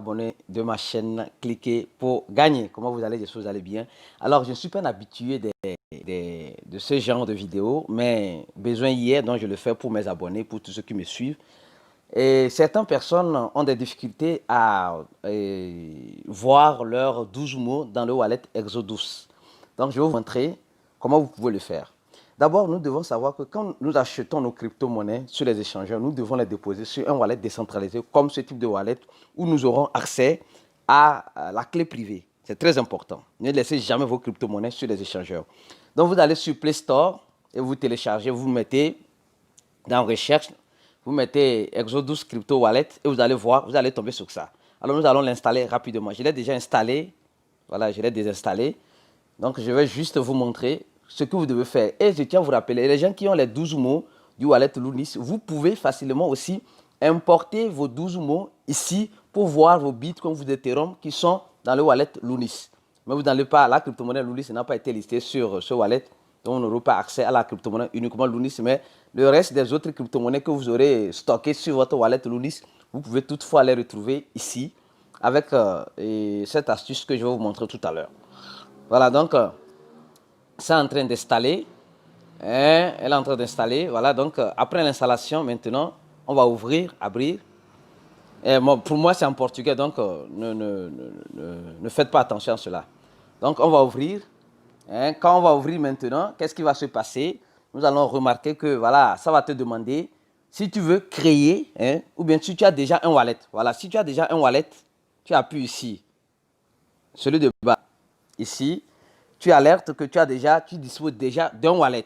abonner de ma chaîne, cliquez pour gagner. Comment vous allez, j'espère que vous allez bien. Alors, je ne suis pas un habitué de ce genre de vidéos, mais besoin hier, donc je le fais pour mes abonnés, pour tous ceux qui me suivent. Et certaines personnes ont des difficultés à voir leurs 12 mots dans le wallet Exodus. Donc, je vais vous montrer comment vous pouvez le faire. D'abord, nous devons savoir que quand nous achetons nos crypto-monnaies sur les échangeurs, nous devons les déposer sur un wallet décentralisé comme ce type de wallet où nous aurons accès à la clé privée. C'est très important. Ne laissez jamais vos crypto-monnaies sur les échangeurs. Donc, vous allez sur Play Store et vous téléchargez, vous mettez dans Recherche, vous mettez Exodus Crypto Wallet et vous allez voir, vous allez tomber sur ça. Alors, nous allons l'installer rapidement. Je l'ai déjà installé. Voilà, je l'ai désinstallé. Donc, je vais juste vous montrer ce que vous devez faire. Et je tiens à vous rappeler, les gens qui ont les 12 mots du wallet Lunis, vous pouvez facilement aussi importer vos 12 mots ici pour voir vos bitcoins, vos Ethereum qui sont dans le wallet Lunis. Mais vous n'allez pas, la crypto-monnaie Lunis n'a pas été listée sur ce wallet, donc vous n'aurez pas accès à la crypto-monnaie uniquement Lunis, mais le reste des autres crypto-monnaies que vous aurez stockées sur votre wallet Lunis, vous pouvez toutefois les retrouver ici avec cette astuce que je vais vous montrer tout à l'heure. Voilà, donc, c'est en train d'installer. Elle est en train d'installer. Voilà, donc, après l'installation, maintenant, on va ouvrir, abrir. Et bon, pour moi, c'est en portugais, donc, ne faites pas attention à cela. Donc, on va ouvrir. Quand on va ouvrir maintenant, qu'est-ce qui va se passer? Nous allons remarquer que, voilà, ça va te demander si tu veux créer, ou bien si tu as déjà un wallet. Voilà, si tu as déjà un wallet, tu appuies ici. Celui de bas. Ici, tu alertes que tu disposes déjà d'un wallet.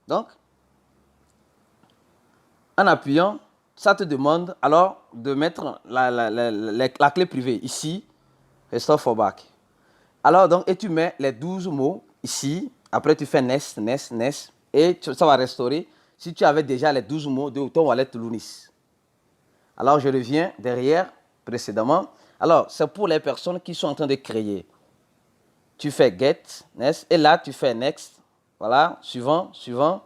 Donc, en appuyant, ça te demande alors de mettre la clé privée ici, Restore for back. Alors, donc, et tu mets les 12 mots ici. Après, tu fais Next, Next, Next. Et ça va restaurer si tu avais déjà les 12 mots de ton wallet Lunis. Alors, je reviens derrière, précédemment. Alors, c'est pour les personnes qui sont en train de créer. Tu fais Get, Next, et là, tu fais Next. Voilà, suivant, suivant.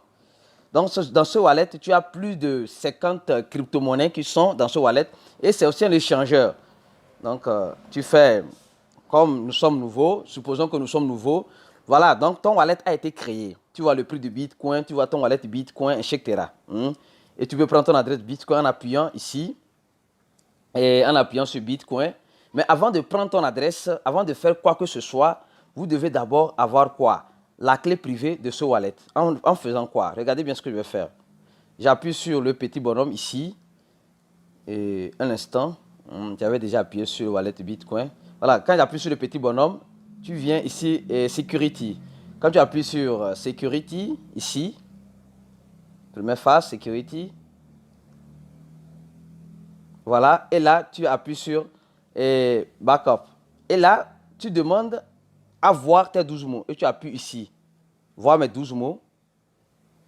Donc, dans ce wallet, tu as plus de 50 crypto-monnaies qui sont dans ce wallet. Et c'est aussi un échangeur. Donc, tu fais, comme nous sommes nouveaux, supposons que nous sommes nouveaux. Voilà, donc ton wallet a été créé. Tu vois le prix du Bitcoin, tu vois ton wallet Bitcoin, etc. Et tu peux prendre ton adresse Bitcoin en appuyant ici. Et en appuyant sur Bitcoin. Mais avant de prendre ton adresse, avant de faire quoi que ce soit, vous devez d'abord avoir quoi? La clé privée de ce wallet. En faisant quoi? Regardez bien ce que je vais faire. J'appuie sur le petit bonhomme ici. Et un instant, j'avais déjà appuyé sur le wallet Bitcoin. Voilà, quand j'appuie sur le petit bonhomme, tu viens ici et Security. Quand tu appuies sur Security, ici, je le mets face, Security. Voilà, et là, tu appuies sur Backup. Et là, tu demandes à voir tes 12 mots. Et tu appuies ici. Voir mes 12 mots.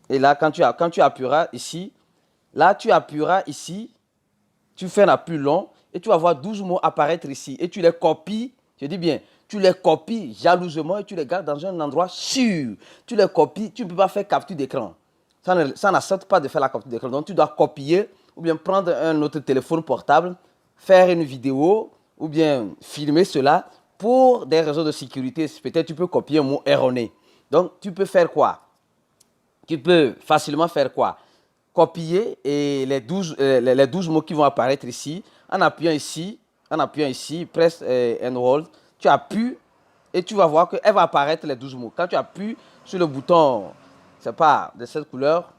Et là, quand tu appuieras ici, là, tu appuieras ici. Tu fais un appui long et tu vas voir 12 mots apparaître ici. Et tu les copies, je dis bien, tu les copies jalousement et tu les gardes dans un endroit sûr. Tu les copies, tu ne peux pas faire capture d'écran. Ça n'accepte pas de faire la capture d'écran. Donc, tu dois copier ou bien prendre un autre téléphone portable, faire une vidéo ou bien filmer cela pour des raisons de sécurité. Peut-être tu peux copier un mot erroné. Donc, tu peux faire quoi? Tu peux facilement faire quoi? Copier et les 12 mots qui vont apparaître ici. En appuyant ici, press and hold, tu appuies et tu vas voir qu'elle va apparaître les 12 mots. Quand tu appuies sur le bouton, c'est pas de cette couleur,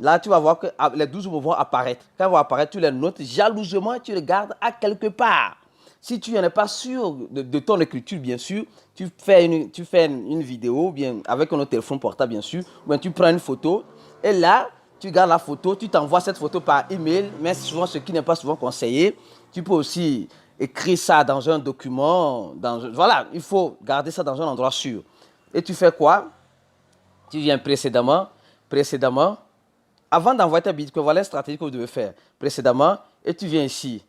là tu vas voir que les 12 mots vont apparaître. Quand ils vont apparaître, tu les notes jalousement et tu les gardes à quelque part. Si tu n'en es pas sûr de ton écriture, bien sûr, tu fais une vidéo, bien avec un autre téléphone portable, bien sûr, ou bien tu prends une photo et là, tu gardes la photo, tu t'envoies cette photo par email, mais souvent ce qui n'est pas souvent conseillé. Tu peux aussi écrire ça dans un document. Voilà, il faut garder ça dans un endroit sûr. Et tu fais quoi? Tu viens précédemment, avant d'envoyer ta Bitcoin, voilà la stratégie que vous devez faire. Précédemment, et tu viens ici,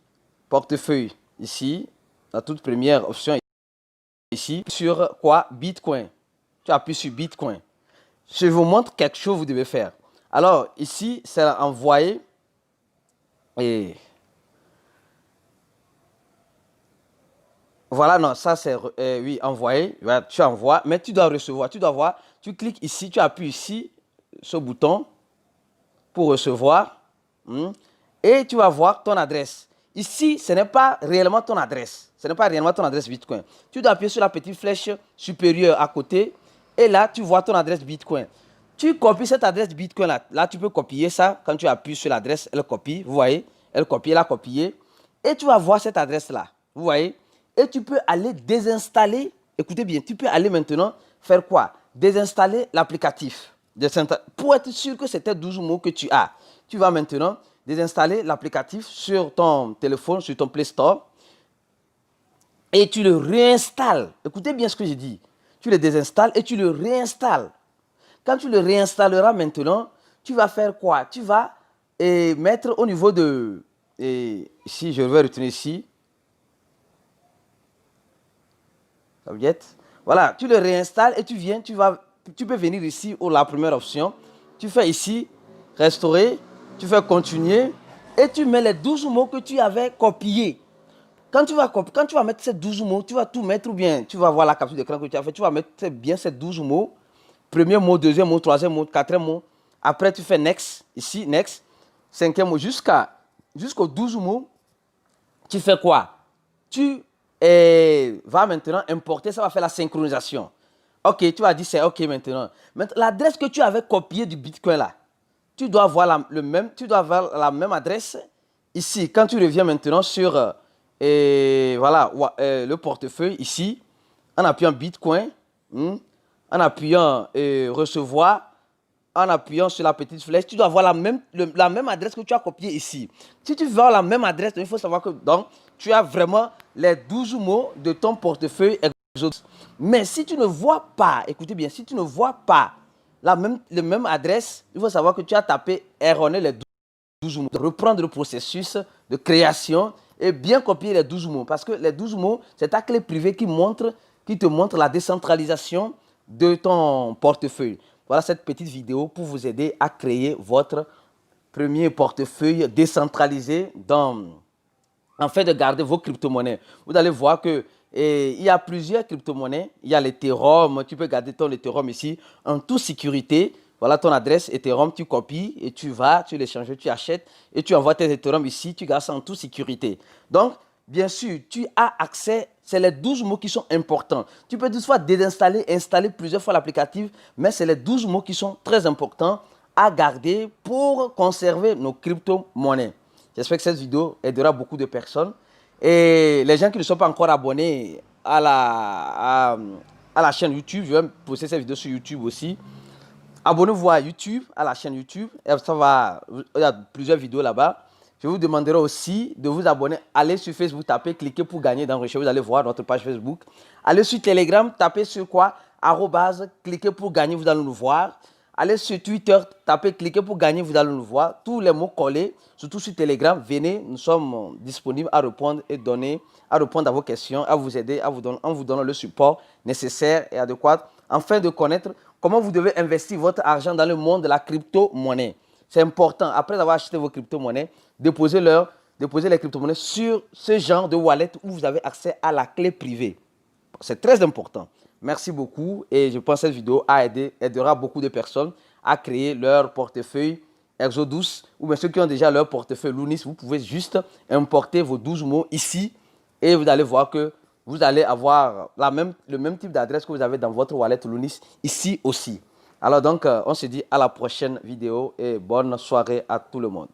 portefeuille, ici, la toute première option ici, sur quoi? Bitcoin. Tu appuies sur Bitcoin. Je vous montre quelque chose que vous devez faire. Alors, ici, c'est envoyer et Voilà, non, ça c'est, oui, envoyer. Voilà, tu envoies, mais tu dois recevoir. Tu dois voir, tu cliques ici, tu appuies ici, ce bouton pour recevoir. Et tu vas voir ton adresse. Ici, ce n'est pas réellement ton adresse. Ce n'est pas réellement ton adresse Bitcoin. Tu dois appuyer sur la petite flèche supérieure à côté. Et là, tu vois ton adresse Bitcoin. Tu copies cette adresse Bitcoin là. Là, tu peux copier ça. Quand tu appuies sur l'adresse, elle copie. Vous voyez? Elle copie, elle a copié. Et tu vas voir cette adresse là. Vous voyez? Et tu peux aller désinstaller. Écoutez bien, tu peux aller maintenant faire quoi? Désinstaller l'applicatif. Pour être sûr que c'était 12 mots que tu as. Tu vas maintenant désinstaller l'applicatif sur ton téléphone, sur ton Play Store. Et tu le réinstalles. Écoutez bien ce que je dis. Tu le désinstalles et tu le réinstalles. Quand tu le réinstalleras maintenant, tu vas faire quoi? Tu vas mettre au niveau de... ici, je vais retourner ici. Voilà, tu le réinstalles et tu viens, tu peux venir ici, la première option. Tu fais ici, restaurer, tu fais continuer et tu mets les 12 mots que tu avais copiés. Quand tu vas mettre ces 12 mots, tu vas tout mettre ou bien tu vas voir la capture d'écran que tu as fait, tu vas mettre bien ces 12 mots. Premier mot, deuxième mot, troisième mot, quatrième mot. Après, tu fais next, ici, next. Cinquième mot, jusqu'aux 12 mots. Tu fais quoi? Tu vas maintenant importer, ça va faire la synchronisation. Ok, tu vas dire c'est ok maintenant. Maintenant, l'adresse que tu avais copiée du Bitcoin là, tu dois avoir la même adresse ici. Quand tu reviens maintenant sur voilà, le portefeuille ici, en appuyant Bitcoin, en appuyant recevoir, en appuyant sur la petite flèche, tu dois avoir la même adresse que tu as copiée ici. Si tu veux avoir la même adresse, il faut savoir que donc, tu as vraiment les 12 mots de ton portefeuille Exodus. Mais si tu ne vois pas, écoutez bien, si tu ne vois pas la même adresse, il faut savoir que tu as tapé erroné les 12 mots. Reprendre le processus de création et bien copier les 12 mots. Parce que les 12 mots, c'est ta clé privée qui te montre la décentralisation de ton portefeuille. Voilà cette petite vidéo pour vous aider à créer votre premier portefeuille décentralisé afin de garder vos crypto-monnaies. Vous allez voir que il y a plusieurs crypto-monnaies. Il y a l'Ethereum, tu peux garder ton Ethereum ici en toute sécurité. Voilà ton adresse Ethereum, tu copies et tu vas, tu l'échanges, tu achètes et tu envoies tes Ethereum ici, tu gardes ça en toute sécurité. Donc, bien sûr, tu as accès, c'est les 12 mots qui sont importants. Tu peux toutefois désinstaller, installer plusieurs fois l'applicatif, mais c'est les 12 mots qui sont très importants à garder pour conserver nos crypto-monnaies. J'espère que cette vidéo aidera beaucoup de personnes. Et les gens qui ne sont pas encore abonnés à la chaîne YouTube, je vais poster cette vidéo sur YouTube aussi. Abonnez-vous à YouTube, à la chaîne YouTube. Et il y a plusieurs vidéos là-bas. Je vous demanderai aussi de vous abonner. Allez sur Facebook, tapez, cliquez pour gagner dans Recherche. Vous allez voir notre page Facebook. Allez sur Telegram, tapez sur quoi? Arrobase, cliquez pour gagner, vous allez nous voir. Allez sur Twitter, tapez, cliquez pour gagner, vous allez nous voir. Tous les mots collés, surtout sur Telegram, venez, nous sommes disponibles à répondre à répondre à vos questions, à vous aider, en vous donnant le support nécessaire et adéquat, afin de connaître comment vous devez investir votre argent dans le monde de la crypto-monnaie. C'est important, après avoir acheté vos crypto-monnaies, déposez les crypto-monnaies sur ce genre de wallet où vous avez accès à la clé privée. C'est très important. Merci beaucoup et je pense que cette vidéo aidera beaucoup de personnes à créer leur portefeuille Exodus ou bien ceux qui ont déjà leur portefeuille Lunis. Vous pouvez juste importer vos 12 mots ici et vous allez voir que vous allez avoir le même type d'adresse que vous avez dans votre wallet Lunis ici aussi. Alors donc, on se dit à la prochaine vidéo et bonne soirée à tout le monde.